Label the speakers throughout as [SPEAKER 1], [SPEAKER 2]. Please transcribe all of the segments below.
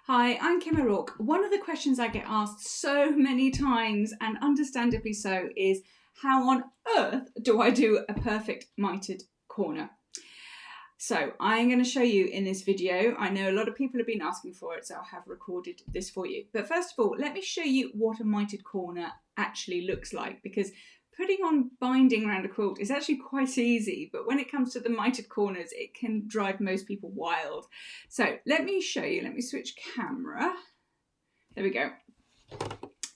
[SPEAKER 1] Hi, I'm Kim O'Rourke. One of the questions I get asked so many times, and understandably so, is how on earth do I do a perfect mitered corner? So I'm going to show you in this video. I know a lot of people have been asking for it, so I have recorded this for you. But first of all, let me show you what a mitered corner actually looks like, because putting on binding around a quilt is actually quite easy, but when it comes to the mitered corners, it can drive most people wild. So let me show you. Let me switch camera. There we go.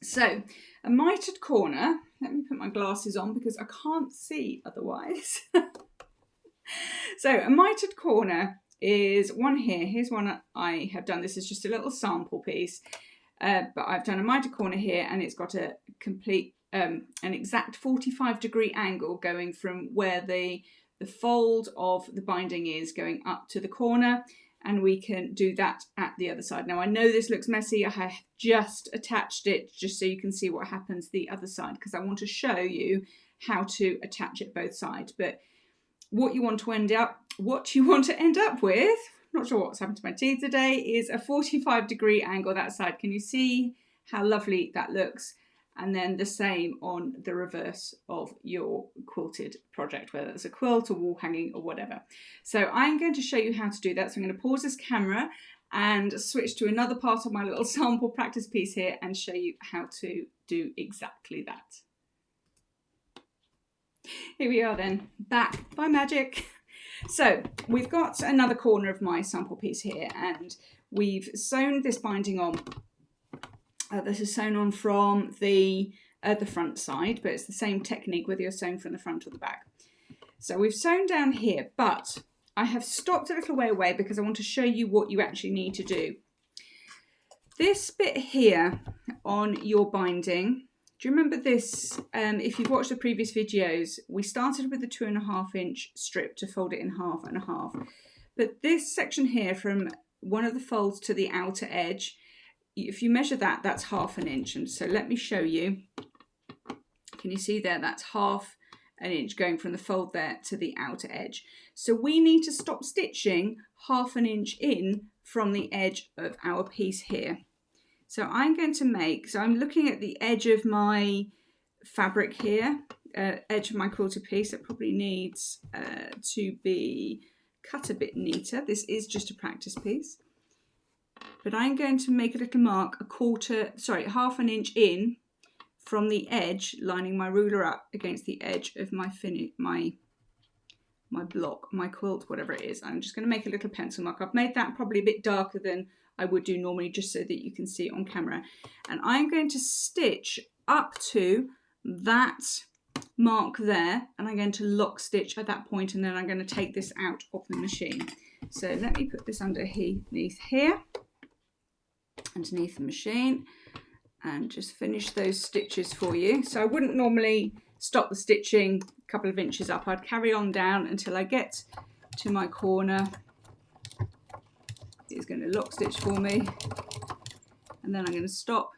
[SPEAKER 1] So a mitered corner, let me put my glasses on because I can't see otherwise. So a mitered corner is one here. Here's one I have done. This is just a little sample piece, but I've done a mitered corner here, and it's got a complete, an exact 45-degree angle going from where the fold of the binding is going up to the corner, and we can do that at the other side. Now I know this looks messy. I have just attached it just so you can see what happens the other side, because I want to show you how to attach it both sides. But what you want to end up with, not sure what's happened to my teeth today, is a 45-degree angle that side. Can you see how lovely that looks? And then the same on the reverse of your quilted project, whether it's a quilt or wall hanging or whatever. So I'm going to show you how to do that. So I'm going to pause this camera and switch to another part of my little sample practice piece here and show you how to do exactly that. Here we are then, back by magic. So we've got another corner of my sample piece here, and we've sewn this binding on. This is sewn on from the front side, but it's the same technique whether you're sewn from the front or the back. So we've sewn down here, but I have stopped a little way away because I want to show you what you actually need to do. This bit here on your binding, do you remember this? If you've watched the previous videos, we started with the 2.5-inch strip to fold it in half and a half. But this section here from one of the folds to the outer edge, if you measure that, that's 1/2 inch. And so let me show you. Can you see there? That's 1/2 inch going from the fold there to the outer edge. So we need to stop stitching 1/2 inch in from the edge of our piece here. So I'm going to make, so I'm looking at the edge of my fabric here, edge of my quilted piece. It probably needs to be cut a bit neater. This is just a practice piece. But I'm going to make a little mark, 1/2 inch in from the edge, lining my ruler up against the edge of my block, my quilt, whatever it is. I'm just going to make a little pencil mark. I've made that probably a bit darker than I would do normally, just so that you can see it on camera. And I'm going to stitch up to that mark there, and I'm going to lock stitch at that point, and then I'm going to take this out of the machine. So let me put this underneath here, underneath the machine, and just finish those stitches for you. So I wouldn't normally stop the stitching a couple of inches up. I'd carry on down until I get to my corner. It's going to lock stitch for me, and then I'm going to stop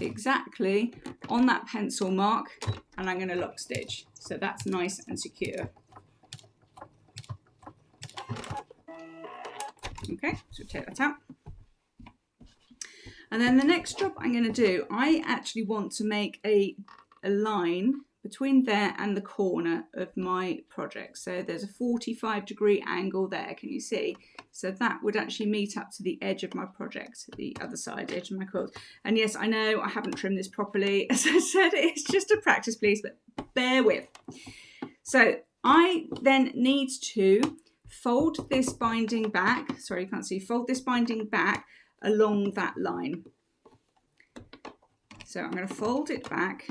[SPEAKER 1] exactly on that pencil mark, and I'm going to lock stitch, so that's nice and secure. Okay, so take that out, and then the next job I'm going to do, I actually want to make a line between there and the corner of my project. So there's a 45-degree angle there, can you see? So that would actually meet up to the edge of my project, the other side, edge of my quilt. And yes, I know I haven't trimmed this properly. As I said, it's just a practice piece, but bear with. So I then need to fold this binding back, sorry, you can't see, fold this binding back along that line. So I'm going to fold it back.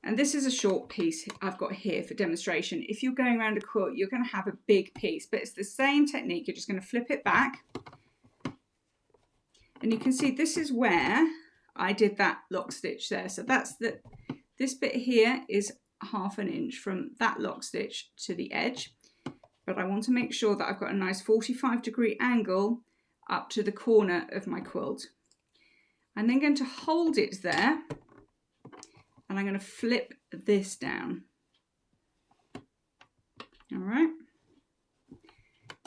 [SPEAKER 1] And this is a short piece I've got here for demonstration. If you're going around a quilt, you're going to have a big piece, but it's the same technique. You're just going to flip it back. And you can see this is where I did that lock stitch there. So that's this bit here is 1/2 inch from that lock stitch to the edge. But I want to make sure that I've got a nice 45-degree angle up to the corner of my quilt. I'm then going to hold it there, and I'm going to flip this down. All right.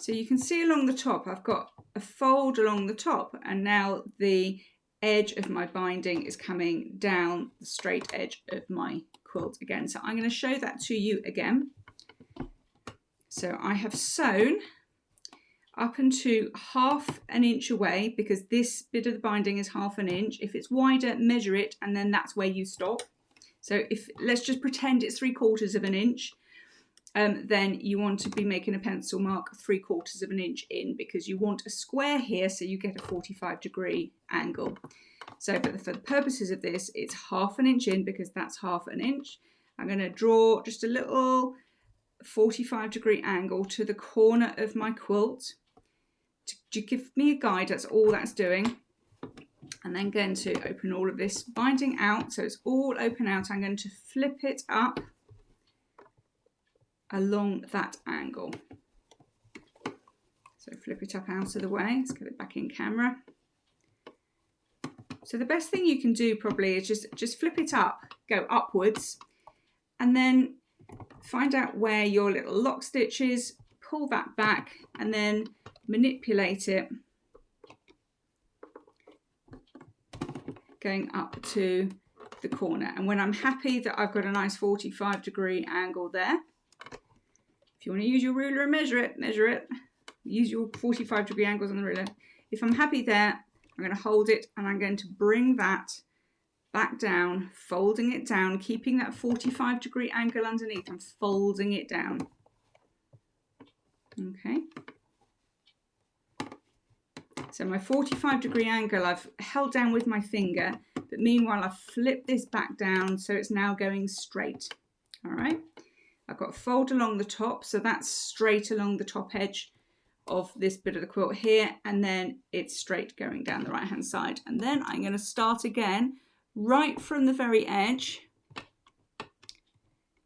[SPEAKER 1] So you can see along the top, I've got a fold along the top, and now the edge of my binding is coming down the straight edge of my quilt again. So I'm going to show that to you again. So I have sewn up into 1/2 an inch away, because this bit of the binding is 1/2 an inch. If it's wider, measure it, and then that's where you stop. So if, let's just pretend it's 3/4 of an inch, then you want to be making a pencil mark 3/4 of an inch in, because you want a square here, so you get a 45-degree angle. So, but for the purposes of this, it's 1/2 an inch in, because that's 1/2 an inch. I'm going to draw just a little 45-degree angle to the corner of my quilt to give me a guide. That's all that's doing. And then going to open all of this binding out, so it's all open out. I'm going to flip it up along that angle. So flip it up out of the way. Let's get it back in camera. So the best thing you can do probably is just flip it up, go upwards, and then find out where your little lock stitch is, pull that back, and then manipulate it going up to the corner. And when I'm happy that I've got a nice 45-degree angle there, if you want to use your ruler and measure it, use your 45-degree angles on the ruler. If I'm happy there, I'm going to hold it, and I'm going to bring that back down, folding it down, keeping that 45-degree angle underneath. I'm folding it down. Okay. So my 45-degree angle I've held down with my finger, but meanwhile I've flipped this back down, so it's now going straight. All right. I've got a fold along the top, so that's straight along the top edge of this bit of the quilt here, and then it's straight going down the right hand side. And then I'm going to start again right from the very edge,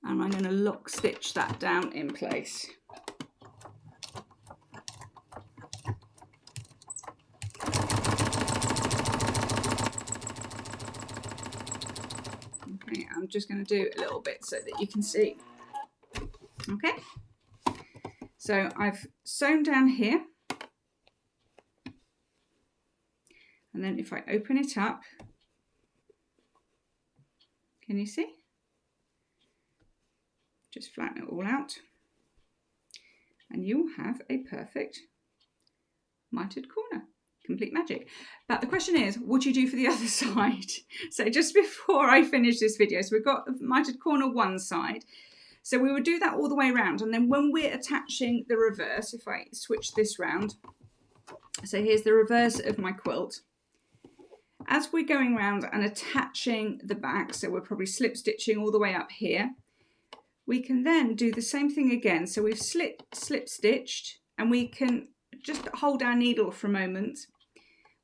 [SPEAKER 1] and I'm going to lock stitch that down in place. Okay, I'm just going to do a little bit so that you can see. Okay, so I've sewn down here, and then if I open it up, can you see? Just flatten it all out, and you'll have a perfect mitered corner. Complete magic. But the question is, what do you do for the other side? So just before I finish this video, so we've got the mitered corner one side. So we would do that all the way around, and then when we're attaching the reverse, if I switch this round, so here's the reverse of my quilt. As we're going around and attaching the back, so we're probably slip stitching all the way up here, we can then do the same thing again. So we've slip stitched, and we can just hold our needle for a moment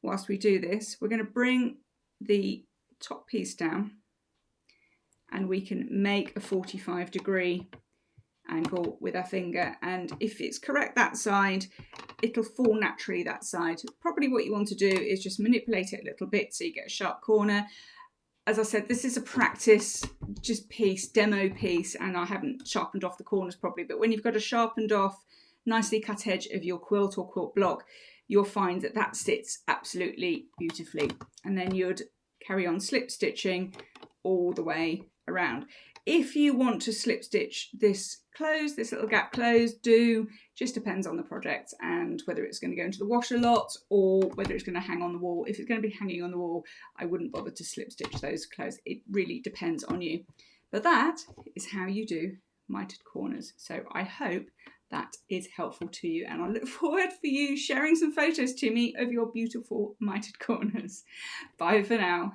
[SPEAKER 1] whilst we do this. We're going to bring the top piece down, and we can make a 45-degree angle with our finger, and if it's correct that side, it'll fall naturally that side. Probably what you want to do is just manipulate it a little bit so you get a sharp corner. As I said, this is a practice just piece, demo piece, and I haven't sharpened off the corners properly, but when you've got a sharpened off, nicely cut edge of your quilt or quilt block, you'll find that that sits absolutely beautifully. And then you'd carry on slip stitching all the way around. If you want to slip stitch this closed, this little gap closed, just depends on the project and whether it's going to go into the wash a lot or whether it's going to hang on the wall. If it's going to be hanging on the wall, I wouldn't bother to slip stitch those closed. It really depends on you. But that is how you do mitered corners. So I hope that is helpful to you, and I look forward for you sharing some photos to me of your beautiful mitered corners. Bye for now.